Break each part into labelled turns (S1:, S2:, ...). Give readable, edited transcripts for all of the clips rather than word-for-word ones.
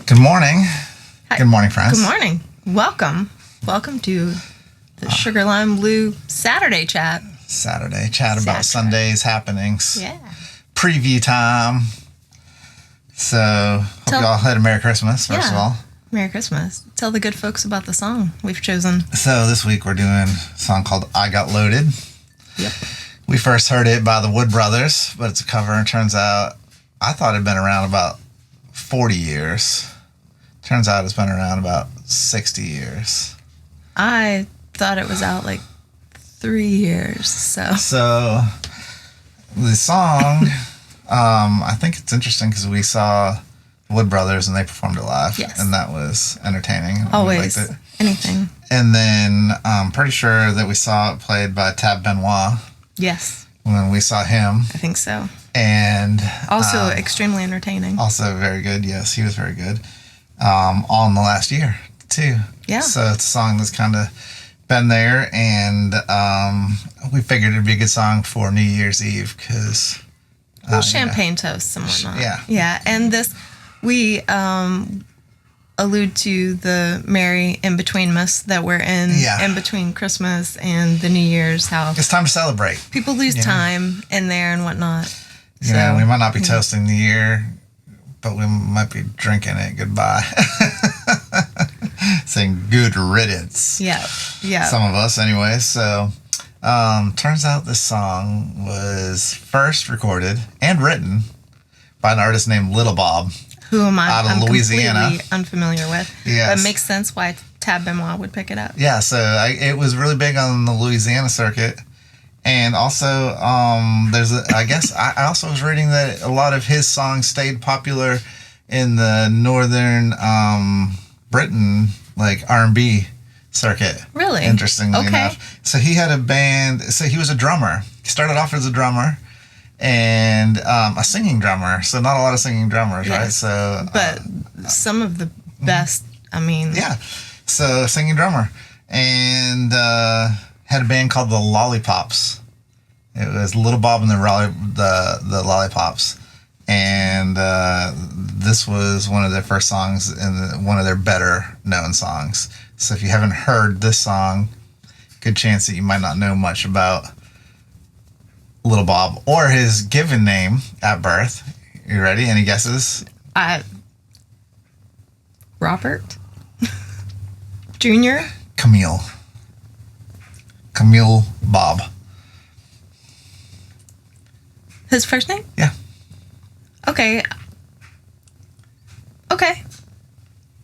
S1: Good morning.
S2: Hi.
S1: Good morning, friends.
S2: Good morning. Welcome to the SugarLimeBlue Saturday chat.
S1: Saturday chat about Sunday's happenings.
S2: Yeah.
S1: Preview time. So, hope you all had a Merry Christmas, first of all.
S2: Merry Christmas. Tell the good folks about the song we've chosen.
S1: So, this week we're doing a song called I Got Loaded.
S2: Yep.
S1: We first heard it by the Wood Brothers, but it's a cover, and turns out I thought it had been around about 40 years. Turns out it's been around about 60 years.
S2: I thought it was out like 3 years.
S1: So the song, I think it's interesting because we saw the Wood Brothers and they performed it live.
S2: Yes.
S1: And that was entertaining.
S2: Always.
S1: We liked it.
S2: Anything.
S1: And then I'm pretty sure that we saw it played by Tab Benoit.
S2: Yes.
S1: When we saw him.
S2: I think so.
S1: And
S2: also extremely entertaining.
S1: Also very good. Yes, he was very good. All in the last year, too.
S2: Yeah.
S1: So it's a song that's kind of been there, and we figured it'd be a good song for New Year's Eve because
S2: champagne toasts and whatnot.
S1: Yeah.
S2: Yeah, and this we allude to the merry in betweenmas that we're in between Christmas and the New Year's. How
S1: it's time to celebrate.
S2: People lose time in there and whatnot.
S1: You know, we might not be toasting the year, but we might be drinking it goodbye. Saying good riddance.
S2: Yeah.
S1: Some of us, anyway. So, turns out this song was first recorded and written by an artist named Little Bob.
S2: Who am I?
S1: Out of Louisiana.
S2: Completely unfamiliar with.
S1: Yes.
S2: But it makes sense why Tab Benoit would pick it up.
S1: Yeah, so it was really big on the Louisiana circuit. And also, I also was reading that a lot of his songs stayed popular in the northern Britain, like R&B circuit.
S2: Really?
S1: Interestingly enough. So he had a band. So he was a drummer. He started off as a drummer and a singing drummer. So not a lot of singing drummers, right? So,
S2: but some of the best. I mean,
S1: yeah. So singing drummer and. Had a band called the Lollipops. It was Little Bob and the Lollipops, and this was one of their first songs and one of their better known songs. So if you haven't heard this song, good chance that you might not know much about Little Bob or his given name at birth. You ready? Any guesses?
S2: Robert Jr.
S1: Camille Bob.
S2: His first name?
S1: Yeah.
S2: Okay.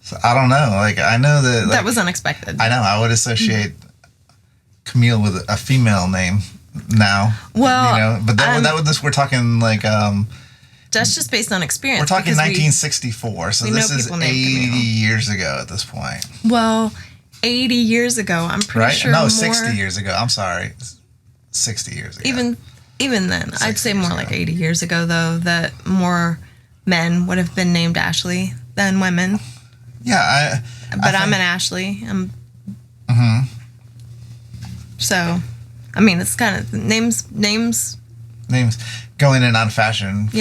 S1: So I don't know. Like I know that.
S2: That was unexpected.
S1: I know. I would associate Camille with a female name now.
S2: Well,
S1: but we're talking like.
S2: That's just based on experience.
S1: We're talking 1964, so this is 80 years ago at this point.
S2: Well. 80 years ago, I'm pretty sure.
S1: No, 60 years ago. I'm sorry. 60 years ago.
S2: Even then, I'd say more like 80 years ago, though, that more men would have been named Ashley than women.
S1: Yeah,
S2: I'm an Ashley. So, I mean, it's kind of names
S1: going in and out of fashion for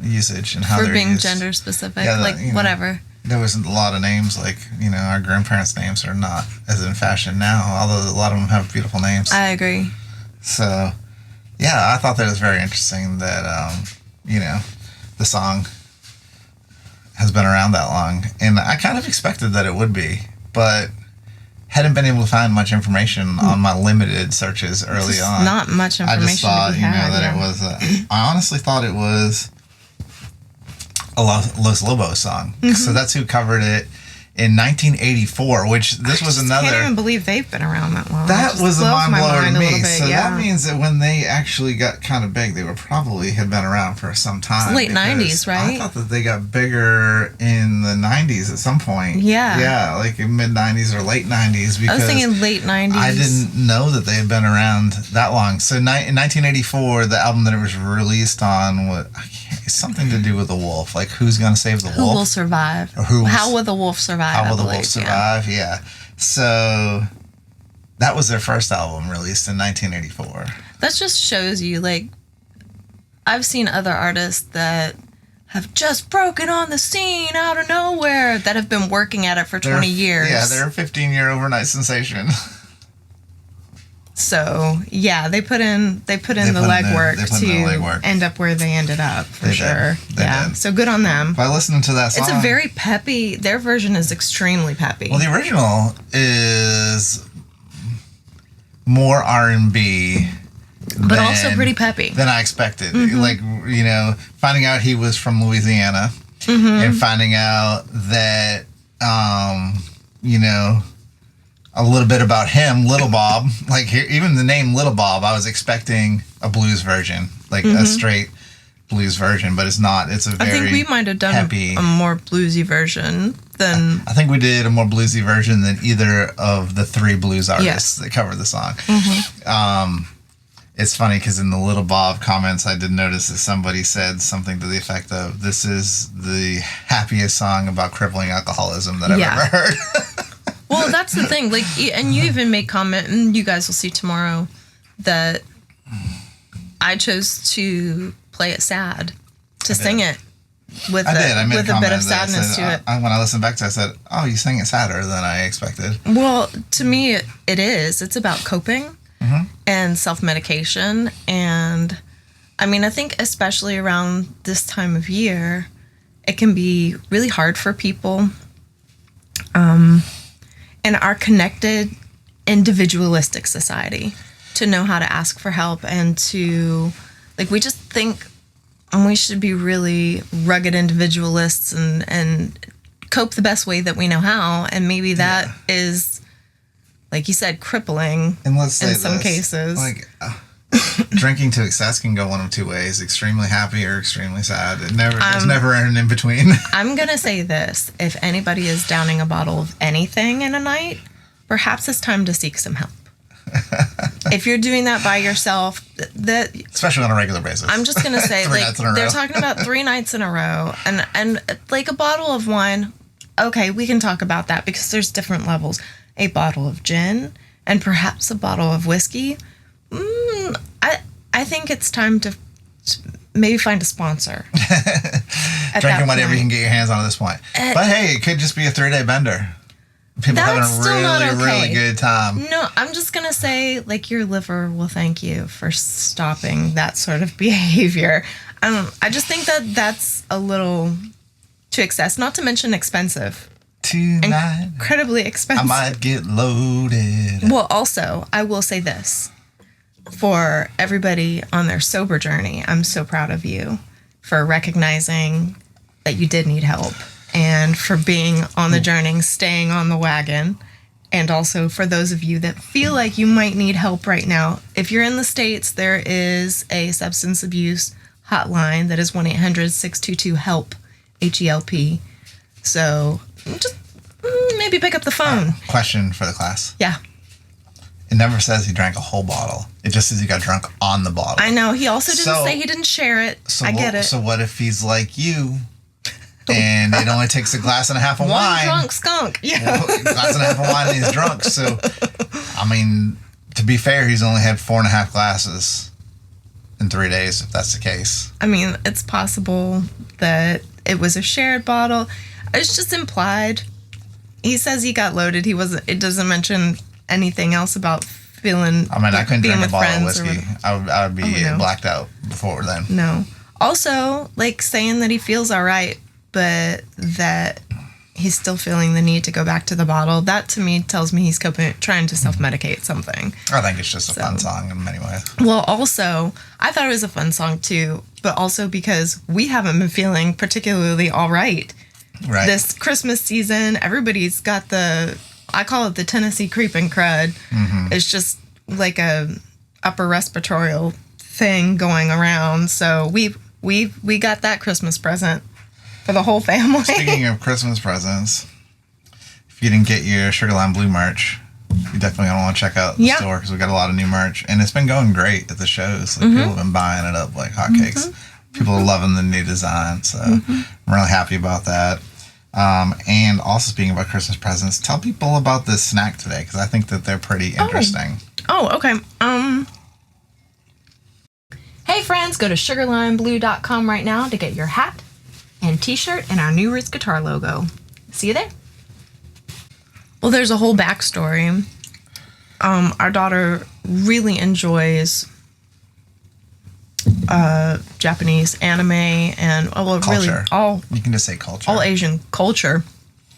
S1: usage and how they're
S2: for being
S1: used.
S2: Gender specific,
S1: Yeah,
S2: whatever.
S1: There was a lot of names, like, our grandparents' names are not as in fashion now, although a lot of them have beautiful names.
S2: I agree.
S1: So, yeah, I thought that was very interesting that, the song has been around that long. And I kind of expected that it would be, but hadn't been able to find much information on my limited searches early on.
S2: Not much information.
S1: I just thought, that it was, I honestly thought it was a Los Lobos song. Mm-hmm. So that's who covered it in 1984, which this was another. I
S2: can't even believe they've been around that long.
S1: That was a mind blower to me. So
S2: yeah.
S1: That means that when they actually got kind of big, they were probably had been around for some time.
S2: Late 90s, right?
S1: I thought that they got bigger in the 90s at some point.
S2: Yeah.
S1: Yeah, like in mid 90s or late 90s. Because
S2: I was thinking late 90s.
S1: I didn't know that they had been around that long. So in 1984, the album that it was released on was something to do with the wolf. Like, who's going to save the wolf?
S2: Who will survive?
S1: Or how will the wolf survive? How will the wolf survive? Yeah. So that was their first album released in 1984.
S2: That just shows you, like, I've seen other artists that have just broken on the scene out of nowhere that have been working at it for 20 years.
S1: Yeah, they're a 15-year overnight sensation.
S2: So yeah, they put in the legwork to end up where they ended up for sure. Yeah, so good on them.
S1: By listening to that song,
S2: it's a very peppy. Their version is extremely peppy.
S1: Well, the original is more R&B,
S2: but also pretty peppy
S1: than I expected. Like, you know, finding out he was from Louisiana, and finding out that you know, a little bit about him, Little Bob. Like, here, even the name Little Bob, I was expecting a blues version, like a straight blues version, but it's not. It's a very
S2: I think we might have done a more bluesy version than...
S1: I think we did a more bluesy version than either of the three blues artists that covered the song. It's funny because in the Little Bob comments, I did notice that somebody said something to the effect of, "This is the happiest song about crippling alcoholism that I've ever heard."
S2: Well, that's the thing. Like, and you even made comment, and you guys will see tomorrow, that I chose to play it sad, to sing it with a bit of sadness to it.
S1: When I listened back to it, I said, "Oh, you sang it sadder than I expected."
S2: Well, to me, it is. It's about coping and self-medication. And, I mean, I think especially around this time of year, it can be really hard for people. In our connected, individualistic society, to know how to ask for help and to, like, we just think we should be really rugged individualists and cope the best way that we know how. And maybe that is, like you said, crippling in some cases.
S1: Like, drinking to excess can go one of two ways: extremely happy or extremely sad. There's never an in between.
S2: I'm gonna say this: if anybody is downing a bottle of anything in a night, perhaps it's time to seek some help. If you're doing that by yourself,
S1: especially on a regular basis,
S2: I'm just gonna say, like, they're talking about 3 nights in a row, and like a bottle of wine. Okay, we can talk about that because there's different levels. A bottle of gin and perhaps a bottle of whiskey. I think it's time to maybe find a sponsor.
S1: Drinking whatever you can get your hands on at this point. But hey, it could just be a 3-day bender. People having a really good time.
S2: No, I'm just going to say, like, your liver will thank you for stopping that sort of behavior. I just think that that's a little to excess, not to mention expensive.
S1: Tonight,
S2: incredibly expensive.
S1: I might get loaded.
S2: Well, also, I will say this. For everybody on their sober journey, I'm so proud of you for recognizing that you did need help, and for being on the journey, staying on the wagon, and also for those of you that feel like you might need help right now. If you're in the States, there is a substance abuse hotline that is 1-800-622-HELP, HELP. So just maybe pick up the phone.
S1: Question for the class.
S2: Yeah.
S1: It never says he drank a whole bottle. It just says he got drunk on the bottle.
S2: I know. He also didn't say he didn't share it. I get it.
S1: So what if he's like you, and it only takes a glass and a half of wine?
S2: One drunk skunk. Yeah.
S1: Glass and a half of wine and he's drunk. So, I mean, to be fair, he's only had 4.5 glasses in 3 days, if that's the case.
S2: I mean, it's possible that it was a shared bottle. It's just implied. He says he got loaded. It doesn't mention anything else about feeling.
S1: I mean, I couldn't drink a bottle of whiskey. I would be blacked out before then.
S2: No. Also, like, saying that he feels all right, but that he's still feeling the need to go back to the bottle. That to me tells me he's trying to self-medicate something.
S1: I think it's just a fun song in many ways.
S2: Well, also, I thought it was a fun song too, but also because we haven't been feeling particularly all right.
S1: Right.
S2: This Christmas season, everybody's got I call it the Tennessee creeping crud. It's just like a upper respiratory thing going around. So we got that Christmas present for the whole family.
S1: Speaking of Christmas presents, if you didn't get your SugarLimeBlue merch, you definitely going to want to check out the store because we got a lot of new merch. And it's been going great at the shows. Like, people have been buying it up like hotcakes. People are loving the new design. So I'm really happy about that. And also, speaking about Christmas presents, tell people about this snack today because I think that they're pretty interesting.
S2: Oh, okay. Hey friends, go to sugarlimeblue.com right now to get your hat, and t-shirt and our new Roots guitar logo. See you there. Well, there's a whole backstory. Our daughter really enjoys Japanese anime and
S1: Culture.
S2: Really all,
S1: you can just say culture.
S2: all Asian culture.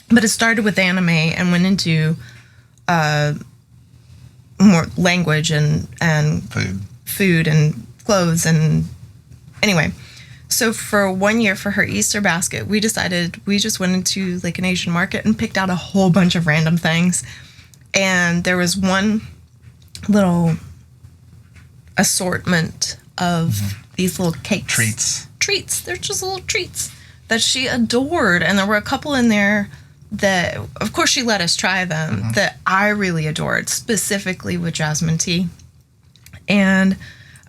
S2: But it started with anime and went into more language and food and clothes. And anyway, so for 1 year for her Easter basket, we decided we just went into like an Asian market and picked out a whole bunch of random things. And there was one little assortment of these little cakes. Treats. They're just little treats that she adored. And there were a couple in there that, of course, she let us try them that I really adored, specifically with jasmine tea. And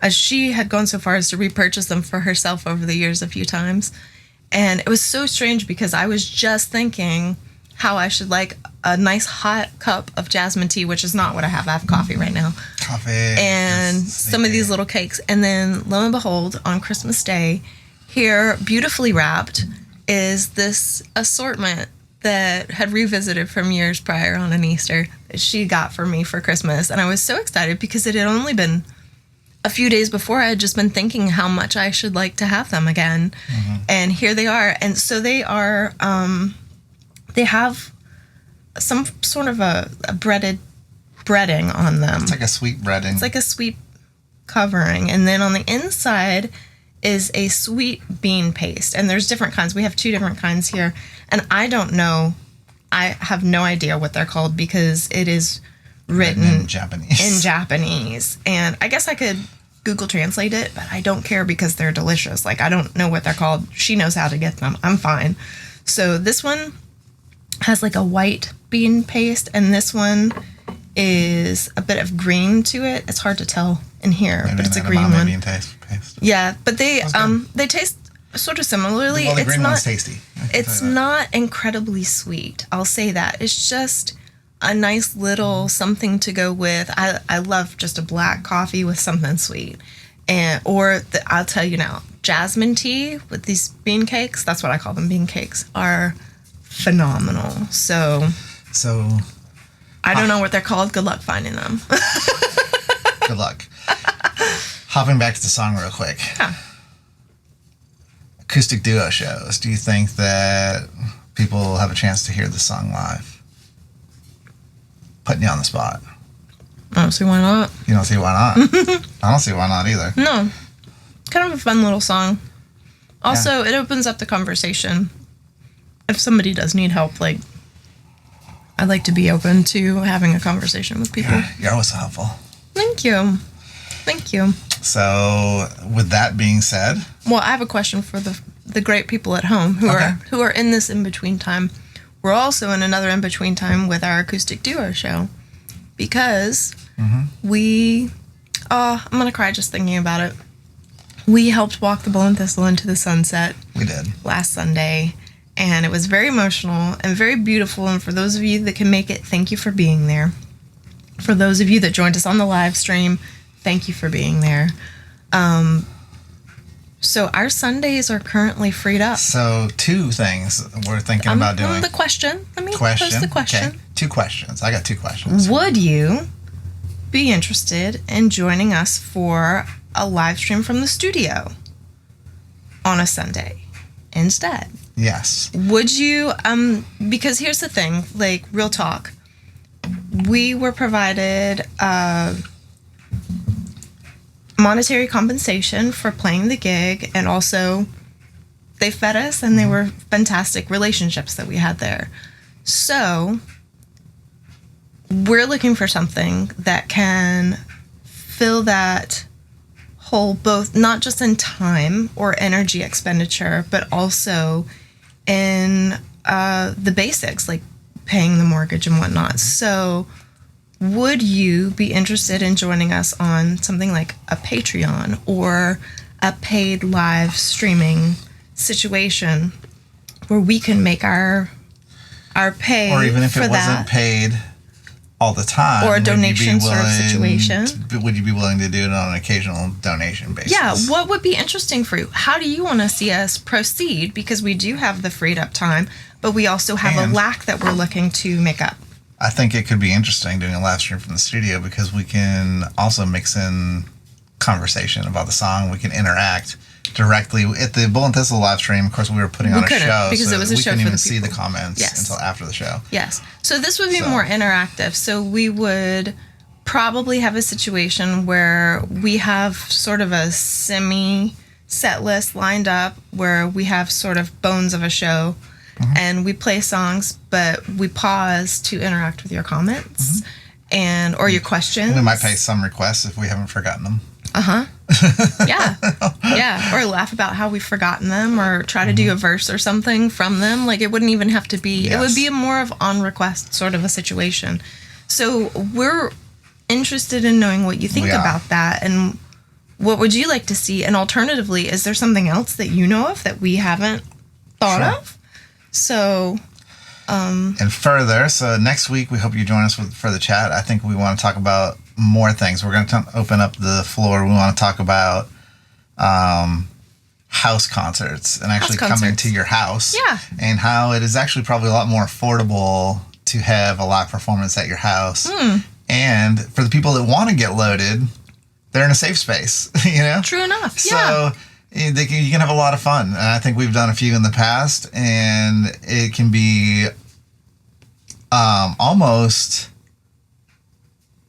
S2: she had gone so far as to repurchase them for herself over the years a few times. And it was so strange because I was just thinking how I should like a nice hot cup of jasmine tea, which is not what I have. I have coffee right now.
S1: Coffee.
S2: And some of these little cakes. And then, lo and behold, on Christmas Day, here, beautifully wrapped, is this assortment that had revisited from years prior on an Easter that she got for me for Christmas. And I was so excited because it had only been a few days before. I had just been thinking how much I should like to have them again. And here they are. And so they are, they have some sort of a breading on them.
S1: It's like a sweet breading.
S2: It's like a sweet covering. And then on the inside is a sweet bean paste. And there's different kinds. We have 2 different kinds here. And I don't know. I have no idea what they're called because it is written
S1: in Japanese.
S2: And I guess I could Google translate it, but I don't care because they're delicious. Like, I don't know what they're called. She knows how to get them. I'm fine. So this one has like a white bean paste, and this one is a bit of green to it. It's hard to tell in here,
S1: Maybe
S2: but it's a green one.
S1: Bean paste.
S2: Yeah, but they taste sort of similarly.
S1: Well, the
S2: it's
S1: green
S2: not,
S1: one's tasty.
S2: It's not incredibly sweet. I'll say that. It's just a nice little something to go with. I love just a black coffee with something sweet. I'll tell you now, jasmine tea with these bean cakes, that's what I call them, bean cakes, are phenomenal. So I don't know what they're called. Good luck finding them.
S1: Good luck. Hopping back to the song real quick.
S2: Yeah.
S1: Acoustic duo shows. Do you think that people have a chance to hear the song live? Putting you on the spot.
S2: I don't see why not.
S1: You don't see why not? I don't see why not either.
S2: No. Kind of a fun little song. Also, It opens up the conversation. If somebody does need help, like, I'd like to be open to having a conversation with people.
S1: You're always so helpful.
S2: Thank you. Thank you.
S1: So, with that being said,
S2: well, I have a question for the great people at home who are in this in-between time. We're also in another in-between time with our acoustic duo show because I'm going to cry just thinking about it. We helped walk the Bull and Thistle into the sunset.
S1: We did.
S2: Last Sunday. And it was very emotional and very beautiful. And for those of you that can make it, thank you for being there. For those of you that joined us on the live stream, thank you for being there. So our Sundays are currently freed up.
S1: So 2 things we're thinking about doing.
S2: The question. Let me pose the question.
S1: Okay. 2 questions. I got 2 questions.
S2: Would you be interested in joining us for a live stream from the studio on a Sunday instead?
S1: Yes.
S2: Would you, because here's the thing, like, real talk. We were provided monetary compensation for playing the gig, and also they fed us, and they were fantastic relationships that we had there. So we're looking for something that can fill that hole, both not just in time or energy expenditure, but also in the basics, like paying the mortgage and whatnot. So would you be interested in joining us on something like a Patreon or a paid live streaming situation where we can make our pay,
S1: or even if
S2: for
S1: it wasn't paid, all the time.
S2: Or a donation sort of situation.
S1: Would you be willing to do it on an occasional donation basis?
S2: Yeah, what would be interesting for you? How do you want to see us proceed? Because we do have the freed up time, but we also have a lack that we're looking to make up.
S1: I think it could be interesting doing a live stream from the studio because we can also mix in conversation about the song. We can interact directly at the Bull and Thistle live stream. Of course, we were putting on a show
S2: because it was a show for the people. We couldn't even
S1: see the comments until after the show.
S2: Yes. So this would be more interactive. So we would probably have a situation where we have sort of a semi set list lined up where we have sort of bones of a show and we play songs, but we pause to interact with your comments and or your questions.
S1: We might pay some requests if we haven't forgotten them.
S2: Yeah. Or laugh about how we've forgotten them or try to do a verse or something from them. Like it wouldn't even have to be, it would be a more of on request sort of a situation. So we're interested in knowing what you think about that and what would you like to see? And alternatively, is there something else that you know of that we haven't thought of? So...
S1: and further, so next week we hope you join us for the chat. I think we want to talk about more things. We're going to open up the floor. We want to talk about house concerts and actually coming to your house.
S2: Yeah.
S1: And how it is actually probably a lot more affordable to have a live performance at your house. And for the people that want to get loaded, they're in a safe space, you know?
S2: True enough.
S1: So you can have a lot of fun. And I think we've done a few in the past, and it can be almost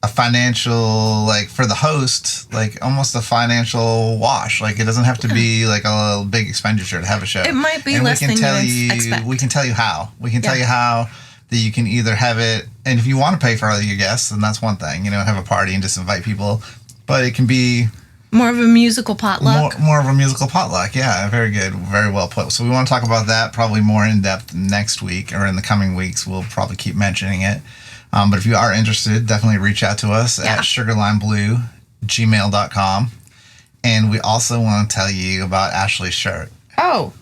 S1: a financial, like for the host, like almost a financial wash. Like it doesn't have to be like a big expenditure to have a show.
S2: It might be less than you expect.
S1: We can tell you how. We can tell you how that you can either have it, and if you want to pay for all your guests, then that's one thing, you know, have a party and just invite people. But it can be
S2: more of a musical potluck.
S1: More of a musical potluck, yeah. Very good. Very well put. So we want to talk about that probably more in depth next week or in the coming weeks. We'll probably keep mentioning it. But if you are interested, definitely reach out to us at SugarLimeBlue@gmail.com. And we also want to tell you about Ashley's shirt.
S2: Oh,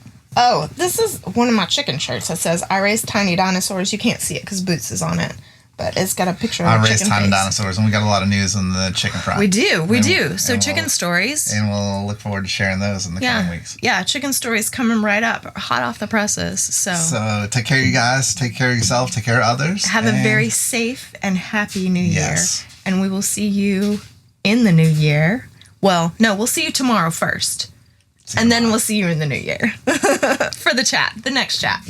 S2: this is one of my chicken shirts that says, I raise tiny dinosaurs. You can't see it because Boots is on it. But it's got a picture of a chicken face. I raise tiny
S1: dinosaurs, and we got a lot of news on the chicken front.
S2: We do. So chicken stories.
S1: And we'll look forward to sharing those in the coming weeks.
S2: Yeah, chicken stories coming right up, hot off the presses.
S1: So take care of you guys, take care of yourself, take care of others.
S2: Have a very safe and happy new year. And we will see you in the new year. Well, no, we'll see you tomorrow first. And then we'll see you in the new year for the next chat.